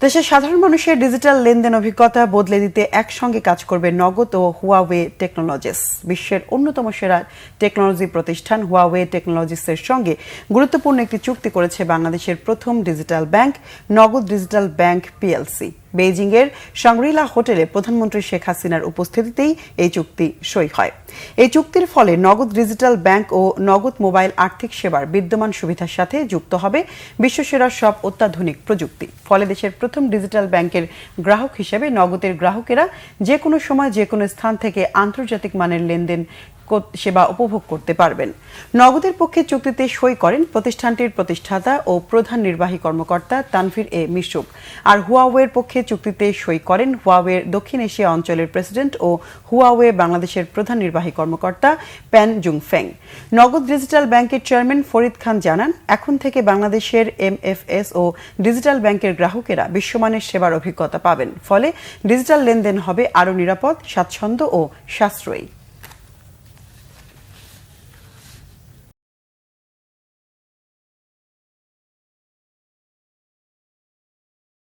দেশের সাধারণ মানুষের ডিজিটাল লেনদেন অভিজ্ঞতা বদলে দিতে একসঙ্গে কাজ করবে নগদ ও হুয়াওয়ে টেকনোলজিস। বিশ্বের অন্যতম সেরা টেকনোলজি প্রতিষ্ঠান হুয়াওয়ে টেকনোলজিসের সঙ্গে গুরুত্বপূর্ণ একটি চুক্তি করেছে বাংলাদেশের প্রথম ডিজিটাল ব্যাংক নগদ ডিজিটাল ব্যাংক পিএলসি। বেইজিংয়ের শাংরিলা হোটেলে প্রধানমন্ত্রী শেখ হাসিনার উপস্থিতিতেই এই চুক্তি সই হয়। এই চুক্তির ফলে নগদ ডিজিটাল ব্যাংক ও নগদ মোবাইল আর্থিক সেবার বিদ্যমান সুবিধার সাথে যুক্ত হবে বিশ্বসেরা সব অত্যাধুনিক প্রযুক্তি। ফলে দেশের প্রথম ডিজিটাল ব্যাংকের গ্রাহক হিসেবে নগদের গ্রাহকেরা যে কোনো সময় যে কোনো স্থান থেকে আন্তর্জাতিক মানের লেনদেন সেবা উপভোগ করতে পারবেন। নগদের পক্ষে চুক্তিতে সই করেন প্রতিষ্ঠানটির প্রতিষ্ঠাতা ও প্রধান নির্বাহী কর্মকর্তা তানভীর এ মিশুক। আর হুয়াওয়ের পক্ষে চুক্তিতে সই করেন হুয়াওয়ের দক্ষিণ এশিয়া অঞ্চলের প্রেসিডেন্ট ও হুয়াওয়ে বাংলাদেশের প্রধান নির্বাহী কর্মকর্তা প্যান জুংফেং। নগদ ডিজিটাল ব্যাংকের চেয়ারম্যান ফরিদ খান জানান, এখন থেকে বাংলাদেশের এমএফএস ও ডিজিটাল ব্যাংকের গ্রাহকেরা বিশ্বমানের সেবার অভিজ্ঞতা পাবেন। ফলে ডিজিটাল লেনদেন হবে আরও নিরাপদ, স্বাচ্ছন্দ্য ও সাশ্রয়ী।